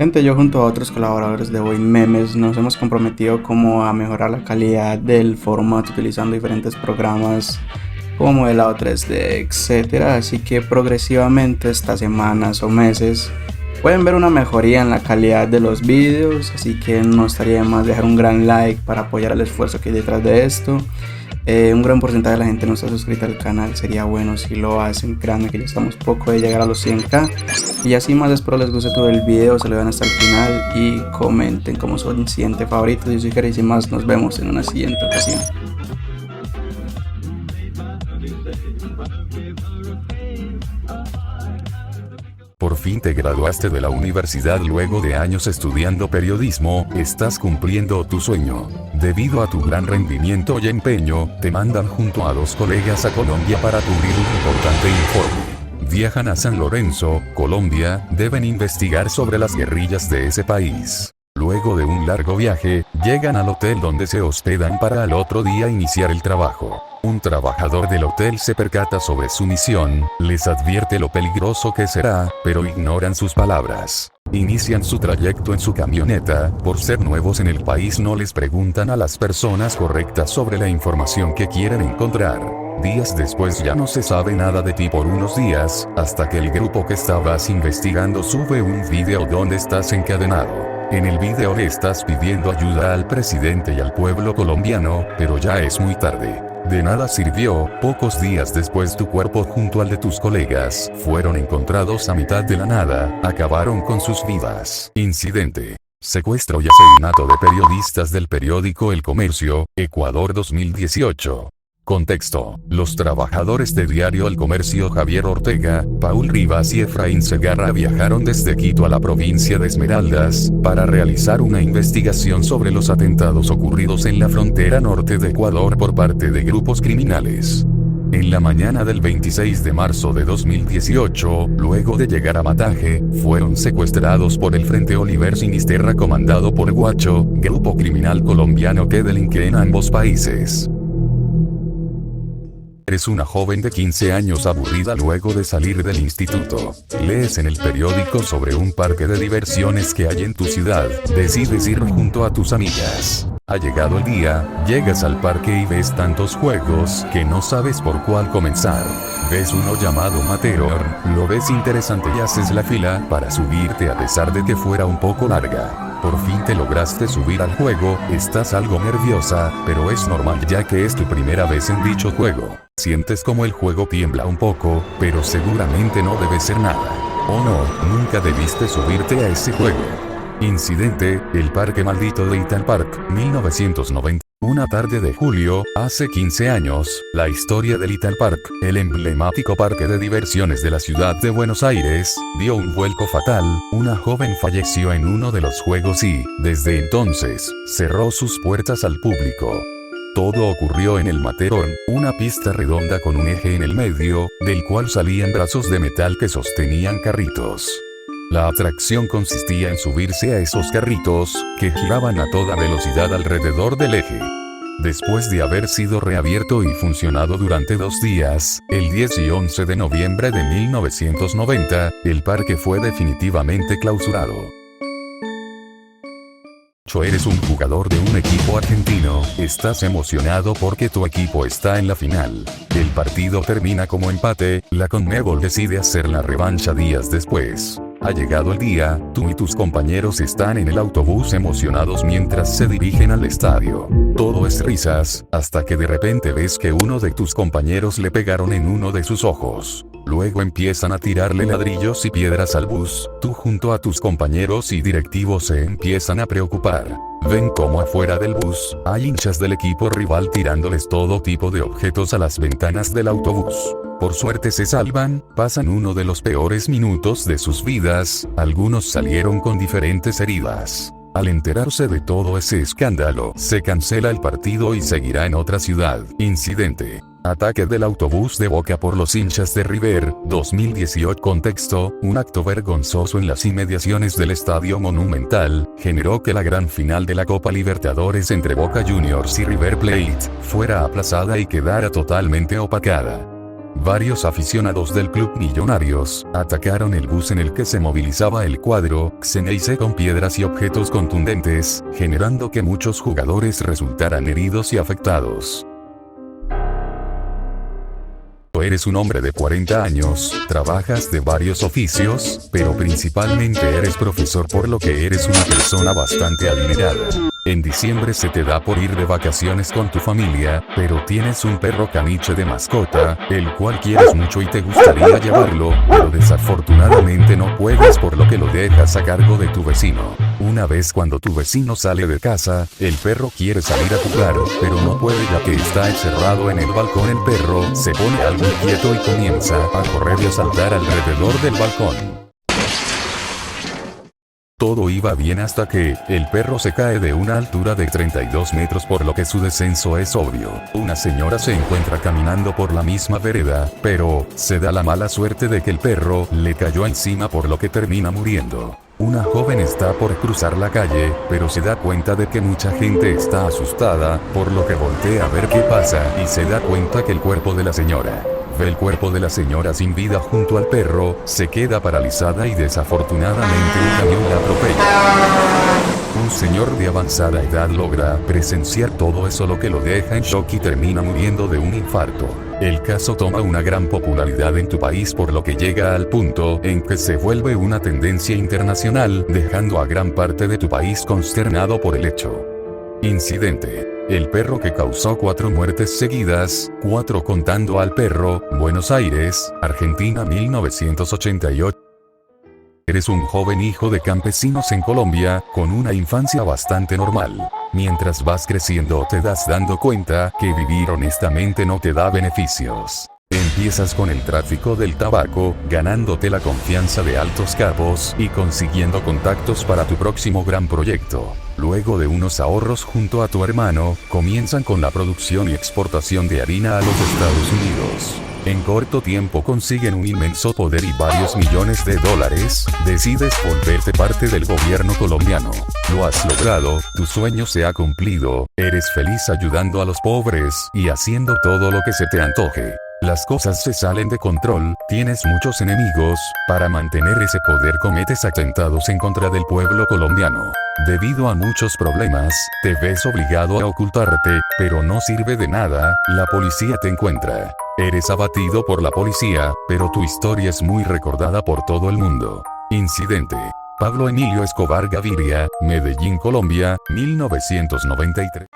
Gente, yo junto a otros colaboradores de Boy Memes nos hemos comprometido como a mejorar la calidad del formato utilizando diferentes programas como modelado 3D, etcétera. Así que progresivamente estas semanas o meses pueden ver una mejoría en la calidad de los vídeos, así que no estaría de más dejar un gran like para apoyar el esfuerzo que hay detrás de esto. Un gran porcentaje de la gente no está suscrita al canal, sería bueno si lo hacen. Créanme que ya estamos poco de llegar a los 100k. Y así más, espero les guste todo el video, se lo vean hasta el final y comenten como son siguiente favoritos. Yo soy Jerry y sin más, nos vemos en una siguiente ocasión. Por fin te graduaste de la universidad luego de años estudiando periodismo, estás cumpliendo tu sueño. Debido a tu gran rendimiento y empeño, te mandan junto a 2 colegas a Colombia para cubrir un importante informe. Viajan a San Lorenzo, Colombia, deben investigar sobre las guerrillas de ese país. Luego de un largo viaje, llegan al hotel donde se hospedan para al otro día iniciar el trabajo. Un trabajador del hotel se percata sobre su misión, les advierte lo peligroso que será, pero ignoran sus palabras. Inician su trayecto en su camioneta, por ser nuevos en el país no les preguntan a las personas correctas sobre la información que quieren encontrar. Días después ya no se sabe nada de ti por unos días, hasta que el grupo que estabas investigando sube un video donde estás encadenado. En el video le estás pidiendo ayuda al presidente y al pueblo colombiano, pero ya es muy tarde. De nada sirvió, pocos días después tu cuerpo junto al de tus colegas fueron encontrados a mitad de la nada, acabaron con sus vidas. Incidente. Secuestro y asesinato de periodistas del periódico El Comercio, Ecuador 2018. Contexto. Los trabajadores de diario El Comercio Javier Ortega, Paul Rivas y Efraín Segarra viajaron desde Quito a la provincia de Esmeraldas, para realizar una investigación sobre los atentados ocurridos en la frontera norte de Ecuador por parte de grupos criminales. En la mañana del 26 de marzo de 2018, luego de llegar a Mataje, fueron secuestrados por el Frente Oliver Sinisterra comandado por Guacho, grupo criminal colombiano que delinque en ambos países. Eres una joven de 15 años aburrida luego de salir del instituto. Lees en el periódico sobre un parque de diversiones que hay en tu ciudad. Decides ir junto a tus amigas. Ha llegado el día, llegas al parque y ves tantos juegos que no sabes por cuál comenzar. Ves uno llamado Matterhorn, lo ves interesante y haces la fila para subirte a pesar de que fuera un poco larga. Por fin te lograste subir al juego, estás algo nerviosa, pero es normal ya que es tu primera vez en dicho juego. Sientes como el juego tiembla un poco, pero seguramente no debe ser nada. Oh no, nunca debiste subirte a ese juego. Incidente, el parque maldito de Ital Park, 1990. Una tarde de julio, hace 15 años, la historia del Ital Park, el emblemático parque de diversiones de la ciudad de Buenos Aires, dio un vuelco fatal. Una joven falleció en uno de los juegos y, desde entonces, cerró sus puertas al público. Todo ocurrió en el Matterhorn, una pista redonda con un eje en el medio, del cual salían brazos de metal que sostenían carritos. La atracción consistía en subirse a esos carritos, que giraban a toda velocidad alrededor del eje. Después de haber sido reabierto y funcionado durante 2 días, el 10 y 11 de noviembre de 1990, el parque fue definitivamente clausurado. Eres un jugador de un equipo argentino, estás emocionado porque tu equipo está en la final. El partido termina como empate, la Conmebol decide hacer la revancha días después. Ha llegado el día, tú y tus compañeros están en el autobús emocionados mientras se dirigen al estadio. Todo es risas, hasta que de repente ves que uno de tus compañeros le pegaron en uno de sus ojos. Luego empiezan a tirarle ladrillos y piedras al bus. Tú junto a tus compañeros y directivos se empiezan a preocupar. Ven como afuera del bus, hay hinchas del equipo rival tirándoles todo tipo de objetos a las ventanas del autobús. Por suerte se salvan, pasan uno de los peores minutos de sus vidas, algunos salieron con diferentes heridas. Al enterarse de todo ese escándalo, se cancela el partido y seguirá en otra ciudad. Incidente. Ataque del autobús de Boca por los hinchas de River, 2018. Contexto, un acto vergonzoso en las inmediaciones del Estadio Monumental, generó que la gran final de la Copa Libertadores entre Boca Juniors y River Plate, fuera aplazada y quedara totalmente opacada. Varios aficionados del Club Millonarios atacaron el bus en el que se movilizaba el cuadro Xeneize con piedras y objetos contundentes, generando que muchos jugadores resultaran heridos y afectados. Eres un hombre de 40 años, trabajas de varios oficios, pero principalmente eres profesor, por lo que eres una persona bastante adinerada. En diciembre se te da por ir de vacaciones con tu familia, pero tienes un perro caniche de mascota, el cual quieres mucho y te gustaría llevarlo, pero desafortunadamente no puedes, por lo que lo dejas a cargo de tu vecino. Una vez cuando tu vecino sale de casa, el perro quiere salir a jugar, pero no puede ya que está encerrado en el balcón. El perro se pone algo inquieto y comienza a correr y a saltar alrededor del balcón. Todo iba bien hasta que el perro se cae de una altura de 32 metros, por lo que su descenso es obvio. Una señora se encuentra caminando por la misma vereda, pero se da la mala suerte de que el perro le cayó encima, por lo que termina muriendo. Una joven está por cruzar la calle, pero se da cuenta de que mucha gente está asustada, por lo que voltea a ver qué pasa y se da cuenta que el cuerpo de la señora. Ve el cuerpo de la señora sin vida junto al perro, se queda paralizada y desafortunadamente un camión la atropella. Un señor de avanzada edad logra presenciar todo eso, lo que lo deja en shock y termina muriendo de un infarto. El caso toma una gran popularidad en tu país, por lo que llega al punto en que se vuelve una tendencia internacional, dejando a gran parte de tu país consternado por el hecho. Incidente: el perro que causó 4 muertes seguidas, 4 contando al perro, Buenos Aires, Argentina, 1988. Eres un joven hijo de campesinos en Colombia, con una infancia bastante normal. Mientras vas creciendo te das dando cuenta que vivir honestamente no te da beneficios. Empiezas con el tráfico del tabaco, ganándote la confianza de altos capos y consiguiendo contactos para tu próximo gran proyecto. Luego de unos ahorros junto a tu hermano, comienzan con la producción y exportación de harina a los Estados Unidos. En corto tiempo consiguen un inmenso poder y varios millones de dólares. Decides volverte parte del gobierno colombiano. Lo has logrado, tu sueño se ha cumplido, eres feliz ayudando a los pobres y haciendo todo lo que se te antoje. Las cosas se salen de control, tienes muchos enemigos, para mantener ese poder cometes atentados en contra del pueblo colombiano. Debido a muchos problemas, te ves obligado a ocultarte, pero no sirve de nada, la policía te encuentra. Eres abatido por la policía, pero tu historia es muy recordada por todo el mundo. Incidente: Pablo Emilio Escobar Gaviria, Medellín, Colombia, 1993.